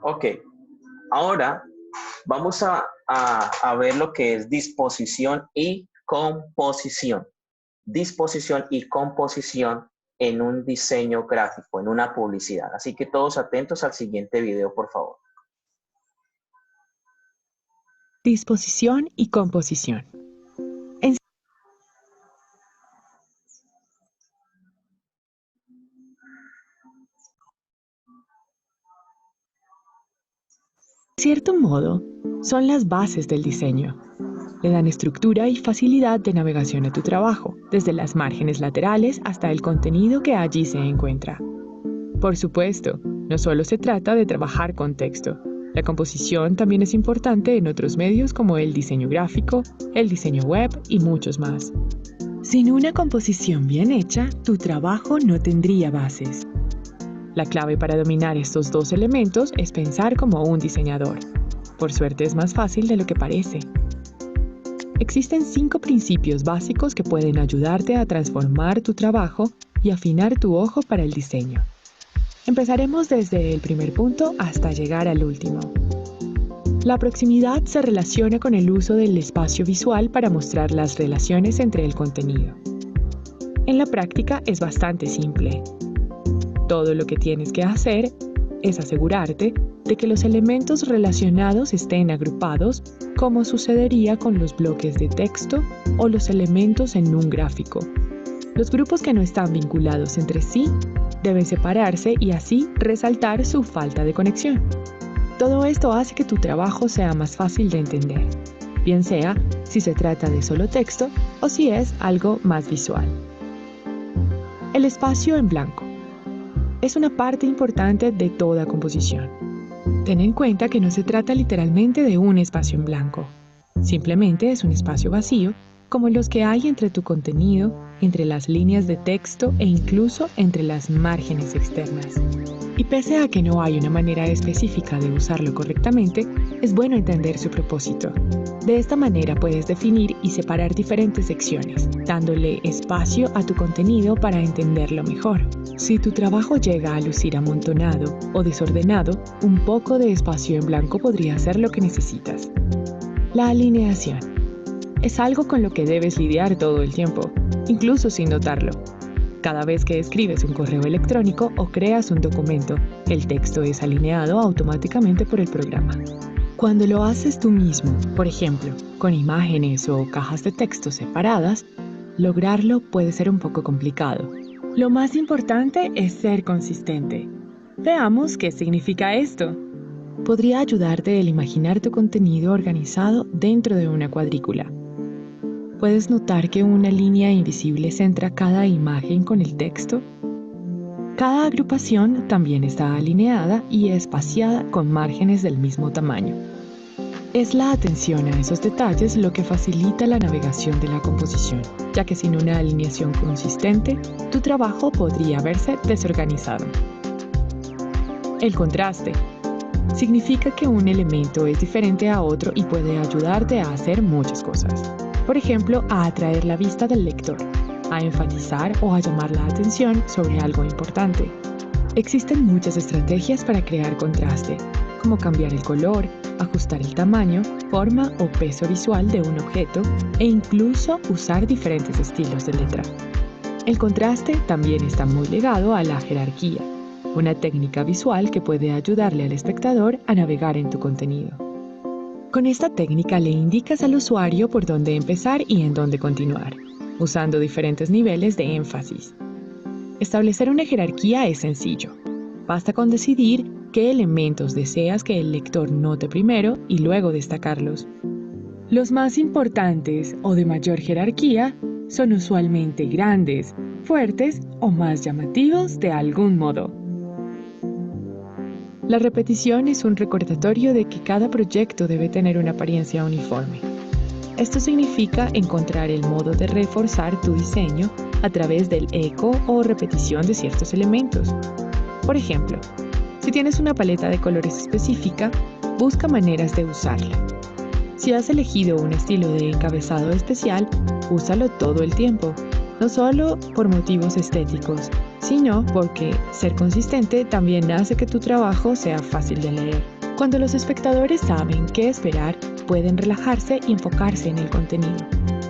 Ok, ahora vamos a ver lo que es disposición y composición. Disposición y composición en un diseño gráfico, en una publicidad. Así que todos atentos al siguiente video, por favor. Disposición y composición. En cierto modo, son las bases del diseño. Le dan estructura y facilidad de navegación a tu trabajo, desde las márgenes laterales hasta el contenido que allí se encuentra. Por supuesto, no solo se trata de trabajar con texto. La composición también es importante en otros medios como el diseño gráfico, el diseño web y muchos más. Sin una composición bien hecha, tu trabajo no tendría bases. La clave para dominar estos dos elementos es pensar como un diseñador. Por suerte es más fácil de lo que parece. Existen 5 principios básicos que pueden ayudarte a transformar tu trabajo y afinar tu ojo para el diseño. Empezaremos desde el primer punto hasta llegar al último. La proximidad se relaciona con el uso del espacio visual para mostrar las relaciones entre el contenido. En la práctica es bastante simple. Todo lo que tienes que hacer es asegurarte de que los elementos relacionados estén agrupados, como sucedería con los bloques de texto o los elementos en un gráfico. Los grupos que no están vinculados entre sí deben separarse y así resaltar su falta de conexión. Todo esto hace que tu trabajo sea más fácil de entender, bien sea si se trata de solo texto o si es algo más visual. El espacio en blanco es una parte importante de toda composición. Ten en cuenta que no se trata literalmente de un espacio en blanco. Simplemente es un espacio vacío, como los que hay entre tu contenido, entre las líneas de texto e incluso entre las márgenes externas. Y pese a que no hay una manera específica de usarlo correctamente, es bueno entender su propósito. De esta manera puedes definir y separar diferentes secciones, dándole espacio a tu contenido para entenderlo mejor. Si tu trabajo llega a lucir amontonado o desordenado, un poco de espacio en blanco podría ser lo que necesitas. La alineación es algo con lo que debes lidiar todo el tiempo, incluso sin notarlo. Cada vez que escribes un correo electrónico o creas un documento, el texto es alineado automáticamente por el programa. Cuando lo haces tú mismo, por ejemplo, con imágenes o cajas de texto separadas, lograrlo puede ser un poco complicado. Lo más importante es ser consistente. Veamos qué significa esto. Podría ayudarte el imaginar tu contenido organizado dentro de una cuadrícula. ¿Puedes notar que una línea invisible centra cada imagen con el texto? Cada agrupación también está alineada y espaciada con márgenes del mismo tamaño. Es la atención a esos detalles lo que facilita la navegación de la composición, ya que sin una alineación consistente, tu trabajo podría verse desorganizado. El contraste significa que un elemento es diferente a otro y puede ayudarte a hacer muchas cosas. Por ejemplo, a atraer la vista del lector, a enfatizar o a llamar la atención sobre algo importante. Existen muchas estrategias para crear contraste, como cambiar el color, ajustar el tamaño, forma o peso visual de un objeto e incluso usar diferentes estilos de letra. El contraste también está muy ligado a la jerarquía, una técnica visual que puede ayudarle al espectador a navegar en tu contenido. Con esta técnica le indicas al usuario por dónde empezar y en dónde continuar, usando diferentes niveles de énfasis. Establecer una jerarquía es sencillo. Basta con decidir qué elementos deseas que el lector note primero y luego destacarlos. Los más importantes o de mayor jerarquía son usualmente grandes, fuertes o más llamativos de algún modo. La repetición es un recordatorio de que cada proyecto debe tener una apariencia uniforme. Esto significa encontrar el modo de reforzar tu diseño a través del eco o repetición de ciertos elementos. Por ejemplo, si tienes una paleta de colores específica, busca maneras de usarla. Si has elegido un estilo de encabezado especial, úsalo todo el tiempo, no solo por motivos estéticos, sino porque ser consistente también hace que tu trabajo sea fácil de leer. Cuando los espectadores saben qué esperar, pueden relajarse y enfocarse en el contenido.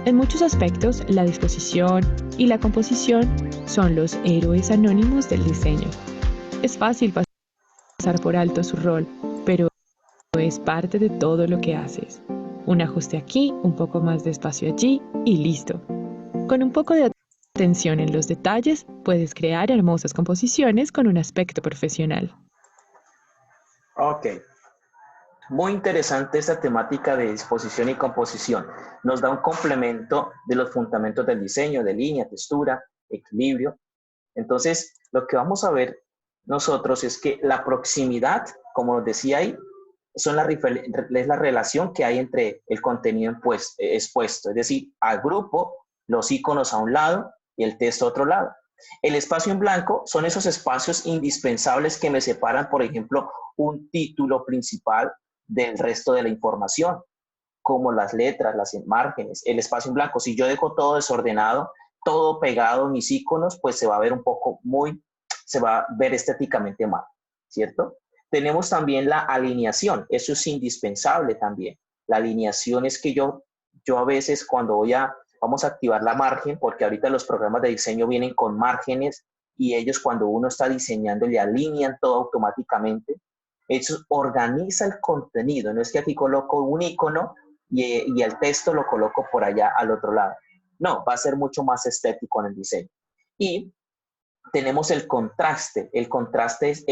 En muchos aspectos, la disposición y la composición son los héroes anónimos del diseño. Es fácil pasar por alto su rol, pero es parte de todo lo que haces. Un ajuste aquí, un poco más de espacio allí y listo. Con un poco de atención en los detalles, puedes crear hermosas composiciones con un aspecto profesional. Ok, muy interesante esta temática de disposición y composición. Nos da un complemento de los fundamentos del diseño, de línea, textura, equilibrio. Entonces, lo que vamos a ver nosotros es que la proximidad, como nos decía ahí, es la relación que hay entre el contenido expuesto, es decir, al grupo, los iconos a un lado y el texto a otro lado. El espacio en blanco son esos espacios indispensables que me separan, por ejemplo, un título principal del resto de la información, como las letras, las márgenes, el espacio en blanco. Si yo dejo todo desordenado, todo pegado, mis iconos, pues se va a ver un poco se va a ver estéticamente mal, ¿cierto? Tenemos también la alineación, eso es indispensable también. La alineación es que yo a veces cuando vamos a activar la margen, porque ahorita los programas de diseño vienen con márgenes y ellos cuando uno está diseñando le alinean todo automáticamente. Eso organiza el contenido, no es que aquí coloco un icono y el texto lo coloco por allá al otro lado. No, va a ser mucho más estético en el diseño. Y tenemos el contraste. El contraste es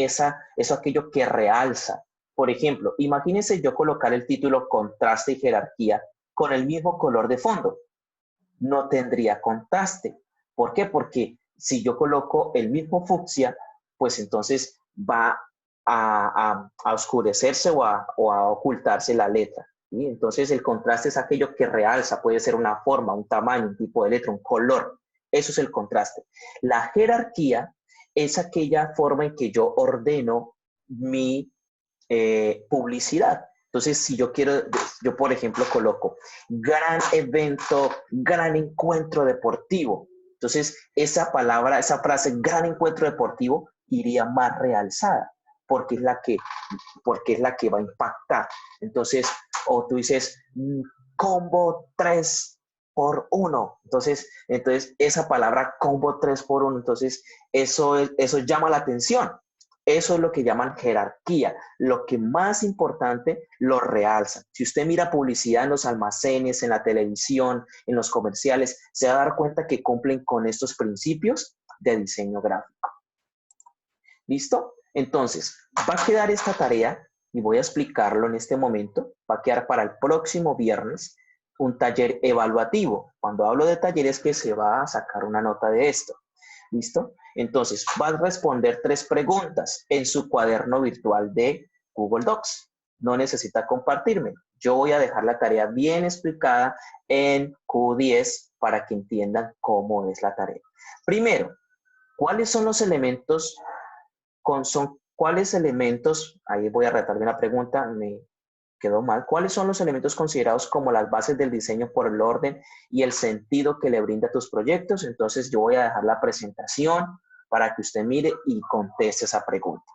eso aquello que realza. Por ejemplo, imagínense yo colocar el título contraste y jerarquía con el mismo color de fondo. No tendría contraste. ¿Por qué? Porque si yo coloco el mismo fucsia, pues entonces va a oscurecerse o a ocultarse la letra. ¿Sí? Entonces el contraste es aquello que realza, puede ser una forma, un tamaño, un tipo de letra, un color. Eso es el contraste. La jerarquía es aquella forma en que yo ordeno mi publicidad. Entonces, si yo por ejemplo, coloco gran evento, gran encuentro deportivo. Entonces, esa palabra, esa frase, gran encuentro deportivo, iría más realzada, porque es la que va a impactar. Entonces, o tú dices, combo 3x1. Entonces esa palabra combo 3x1, entonces eso llama la atención. Eso es lo que llaman jerarquía. Lo que más importante lo realza. Si usted mira publicidad en los almacenes, en la televisión, en los comerciales, se va a dar cuenta que cumplen con estos principios de diseño gráfico. ¿Listo? Entonces, va a quedar esta tarea y voy a explicarlo en este momento. Va a quedar para el próximo viernes un taller evaluativo. Cuando hablo de talleres que se va a sacar una nota de esto. ¿Listo? Entonces, va a responder 3 preguntas en su cuaderno virtual de Google Docs. No necesita compartirme. Yo voy a dejar la tarea bien explicada en Q10 para que entiendan cómo es la tarea. Primero, ¿cuáles son los elementos ¿cuáles elementos, ahí voy a retarme una pregunta, me quedó mal, ¿cuáles son los elementos considerados como las bases del diseño por el orden y el sentido que le brinda a tus proyectos? Entonces yo voy a dejar la presentación para que usted mire y conteste esa pregunta.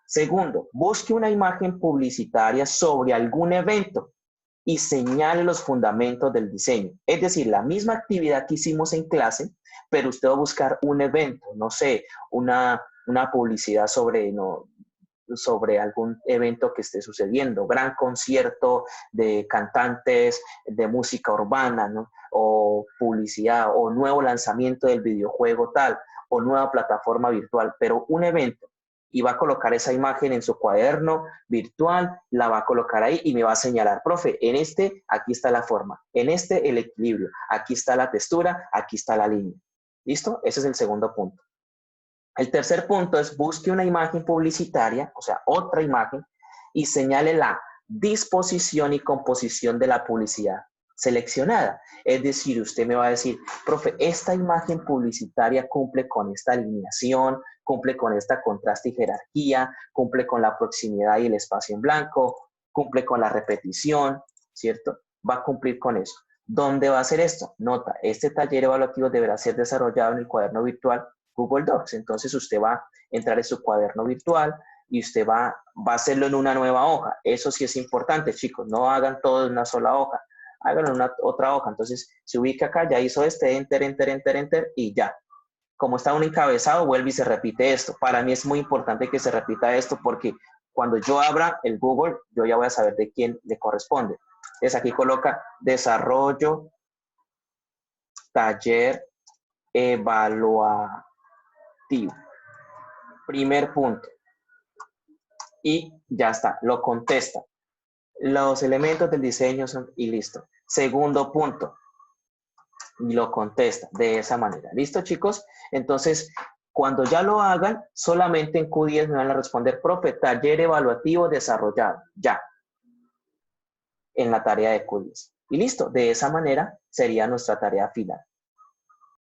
Segundo, busque una imagen publicitaria sobre algún evento y señale los fundamentos del diseño. Es decir, la misma actividad que hicimos en clase, pero usted va a buscar un evento, no sé, una publicidad sobre algún evento que esté sucediendo, gran concierto de cantantes de música urbana, ¿no? O publicidad, o nuevo lanzamiento del videojuego tal, o nueva plataforma virtual, pero un evento. Y va a colocar esa imagen en su cuaderno virtual, la va a colocar ahí y me va a señalar, profe, en este, aquí está la forma, en este el equilibrio, aquí está la textura, aquí está la línea. ¿Listo? Ese es el segundo punto. El tercer punto es busque una imagen publicitaria, o sea, otra imagen, y señale la disposición y composición de la publicidad seleccionada. Es decir, usted me va a decir, profe, esta imagen publicitaria cumple con esta alineación, cumple con esta contraste y jerarquía, cumple con la proximidad y el espacio en blanco, cumple con la repetición, ¿cierto? Va a cumplir con eso. ¿Dónde va a hacer esto? Nota, este taller evaluativo deberá ser desarrollado en el cuaderno virtual Google Docs. Entonces usted va a entrar en su cuaderno virtual, y usted va a hacerlo en una nueva hoja. Eso sí es importante, chicos, no hagan todo en una sola hoja, háganlo en otra hoja. Entonces, se ubica acá, ya hizo enter, enter, enter, enter, y ya. Como está un encabezado, vuelve y se repite esto. Para mí es muy importante que se repita esto porque cuando yo abra el Google, yo ya voy a saber de quién le corresponde. Entonces, aquí coloca desarrollo, taller, evaluativo. Primer punto. Y ya está, lo contesta. Los elementos del diseño son, y listo. Segundo punto, y lo contesta de esa manera. ¿Listo, chicos? Entonces, cuando ya lo hagan, solamente en Q10 me van a responder, profe, taller evaluativo desarrollado. Ya. En la tarea de Q10. Y listo, de esa manera sería nuestra tarea final.